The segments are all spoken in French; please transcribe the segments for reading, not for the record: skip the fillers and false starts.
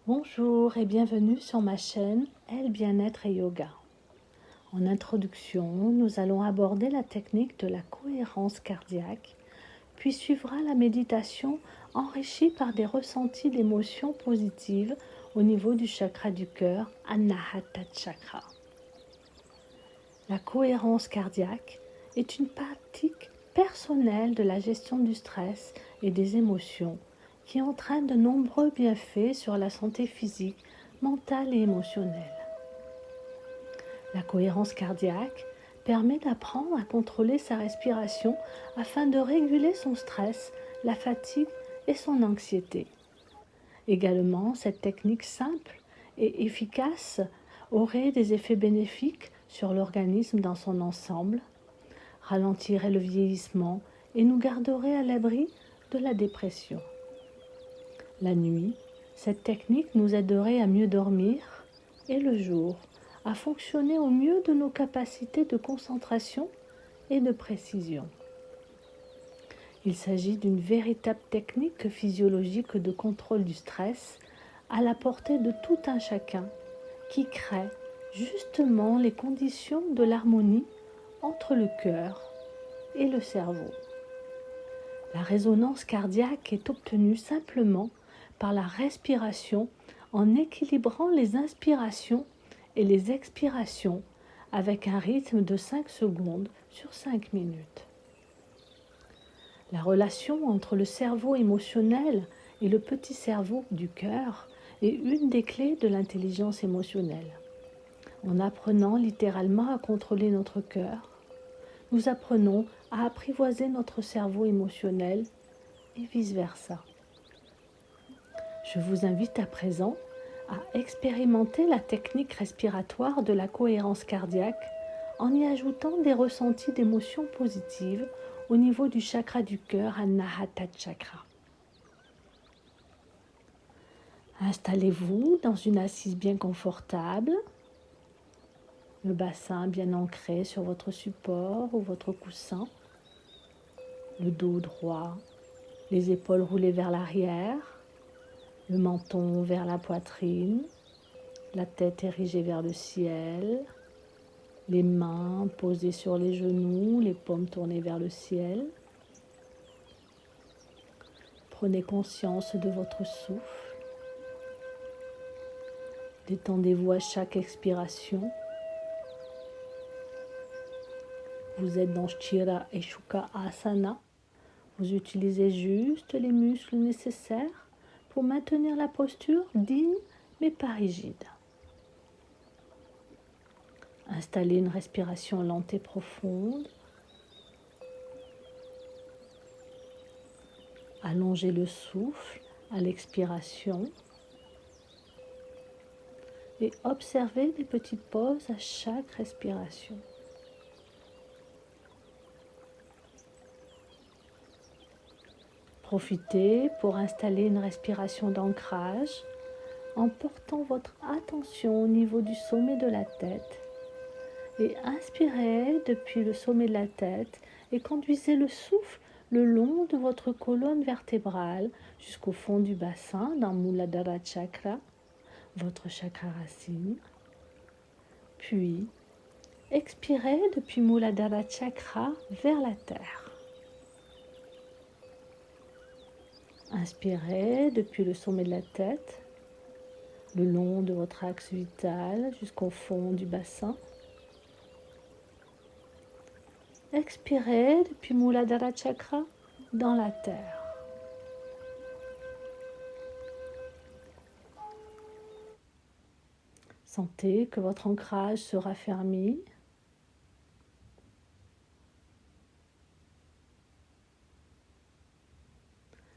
Bonjour et bienvenue sur ma chaîne Elle Bien-être et Yoga. En introduction, nous allons aborder la technique de la cohérence cardiaque, puis suivra la méditation enrichie par des ressentis d'émotions positives au niveau du chakra du cœur, Anahata Chakra. La cohérence cardiaque est une pratique personnelle de la gestion du stress et des émotions qui entraîne de nombreux bienfaits sur la santé physique, mentale et émotionnelle. La cohérence cardiaque permet d'apprendre à contrôler sa respiration afin de réguler son stress, la fatigue et son anxiété. Également, cette technique simple et efficace aurait des effets bénéfiques sur l'organisme dans son ensemble, ralentirait le vieillissement et nous garderait à l'abri de la dépression. La nuit, cette technique nous aiderait à mieux dormir et le jour, à fonctionner au mieux de nos capacités de concentration et de précision. Il s'agit d'une véritable technique physiologique de contrôle du stress à la portée de tout un chacun qui crée justement les conditions de l'harmonie entre le cœur et le cerveau. La résonance cardiaque est obtenue simplement par la respiration en équilibrant les inspirations et les expirations avec un rythme de 5 secondes sur 5 minutes. La relation entre le cerveau émotionnel et le petit cerveau du cœur est une des clés de l'intelligence émotionnelle. En apprenant littéralement à contrôler notre cœur, nous apprenons à apprivoiser notre cerveau émotionnel et vice-versa. Je vous invite à présent à expérimenter la technique respiratoire de la cohérence cardiaque en y ajoutant des ressentis d'émotions positives au niveau du chakra du cœur, Anahata Chakra. Installez-vous dans une assise bien confortable, le bassin bien ancré sur votre support ou votre coussin, le dos droit, les épaules roulées vers l'arrière, le menton vers la poitrine, la tête érigée vers le ciel, les mains posées sur les genoux, les paumes tournées vers le ciel. Prenez conscience de votre souffle. Détendez-vous à chaque expiration. Vous êtes dans Sthira et Sukha Asana. Vous utilisez juste les muscles nécessaires pour maintenir la posture digne mais pas rigide. Installez une respiration lente et profonde. Allongez le souffle à l'expiration et observez des petites pauses à chaque respiration. Profitez pour installer une respiration d'ancrage en portant votre attention au niveau du sommet de la tête et inspirez depuis le sommet de la tête et conduisez le souffle le long de votre colonne vertébrale jusqu'au fond du bassin dans Muladhara Chakra, votre chakra racine. Puis, expirez depuis Muladhara Chakra vers la terre. Inspirez depuis le sommet de la tête, le long de votre axe vital jusqu'au fond du bassin. Expirez depuis Muladhara Chakra dans la terre. Sentez que votre ancrage se raffermit.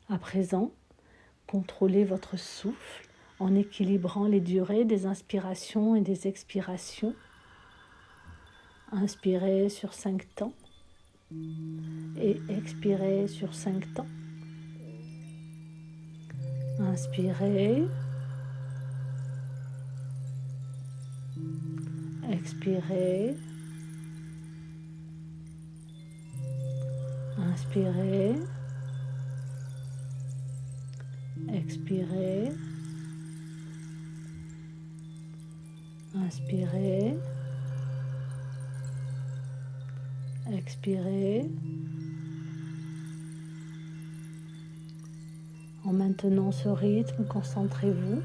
À présent, contrôlez votre souffle en équilibrant les durées des inspirations et des expirations. Inspirez sur 5 temps et expirez sur 5 temps. Inspirez, expirez, inspirez, expirez, Inspirez. Expirez. En maintenant ce rythme, concentrez-vous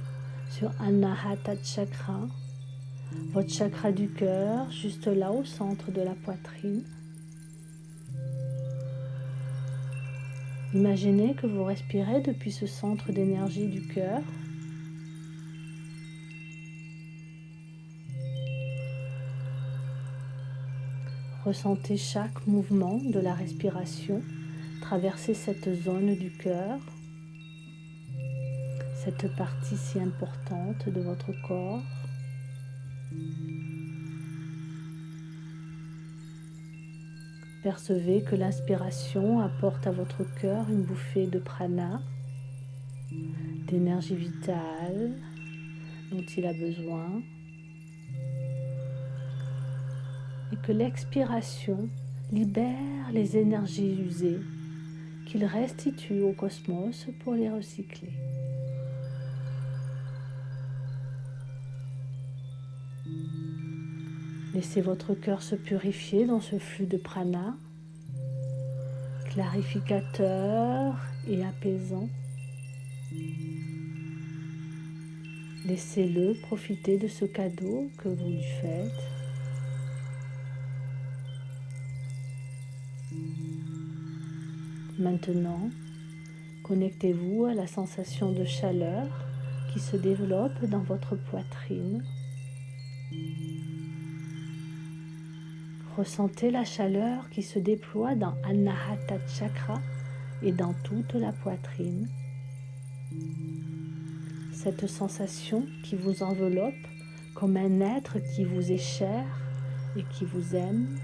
sur Anahata Chakra, votre chakra du cœur, juste là au centre de la poitrine. Imaginez que vous respirez depuis ce centre d'énergie du cœur. Ressentez chaque mouvement de la respiration traverser cette zone du cœur, cette partie si importante de votre corps. Percevez que l'inspiration apporte à votre cœur une bouffée de prana, d'énergie vitale dont il a besoin, et que l'expiration libère les énergies usées qu'il restitue au cosmos pour les recycler. Laissez votre cœur se purifier dans ce flux de prana, clarificateur et apaisant. Laissez-le profiter de ce cadeau que vous lui faites. Maintenant, connectez-vous à la sensation de chaleur qui se développe dans votre poitrine. Ressentez la chaleur qui se déploie dans Anahata Chakra et dans toute la poitrine. Cette sensation qui vous enveloppe comme un être qui vous est cher et qui vous aime.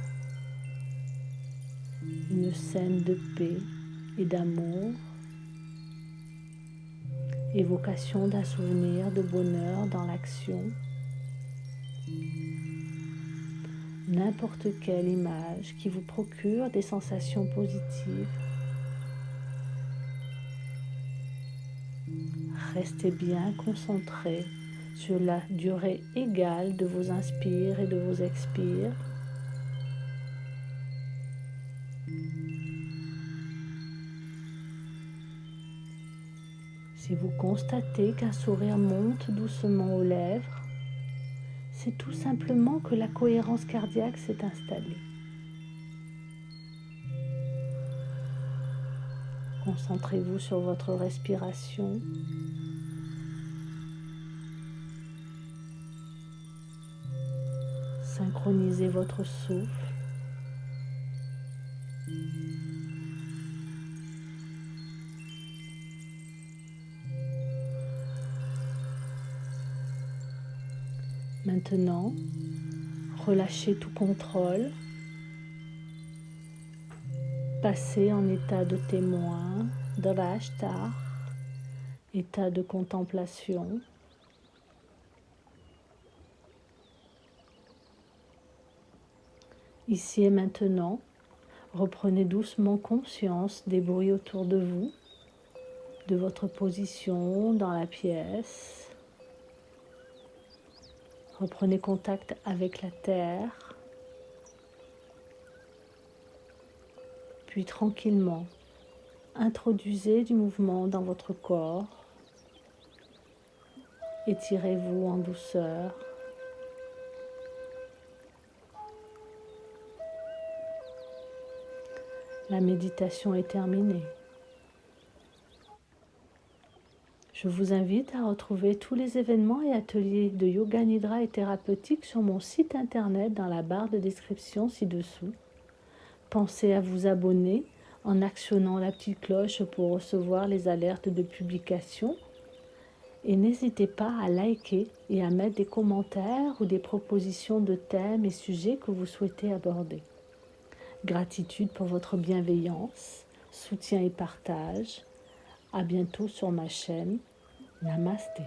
Une scène de paix et d'amour. Évocation d'un souvenir de bonheur dans l'action. N'importe quelle image qui vous procure des sensations positives. Restez bien concentré sur la durée égale de vos inspires et de vos expires. Si vous constatez qu'un sourire monte doucement aux lèvres, c'est tout simplement que la cohérence cardiaque s'est installée. Concentrez-vous sur votre respiration. Synchronisez votre souffle. Maintenant, relâchez tout contrôle. Passez en état de témoin, drashtar, état de contemplation. Ici et maintenant, reprenez doucement conscience des bruits autour de vous, de votre position dans la pièce. Reprenez contact avec la terre. Puis tranquillement, introduisez du mouvement dans votre corps. Étirez-vous en douceur. La méditation est terminée. Je vous invite à retrouver tous les événements et ateliers de yoga nidra et thérapeutique sur mon site internet dans la barre de description ci-dessous. Pensez à vous abonner en actionnant la petite cloche pour recevoir les alertes de publication. Et n'hésitez pas à liker et à mettre des commentaires ou des propositions de thèmes et sujets que vous souhaitez aborder. Gratitude pour votre bienveillance, soutien et partage. À bientôt sur ma chaîne. Namasté.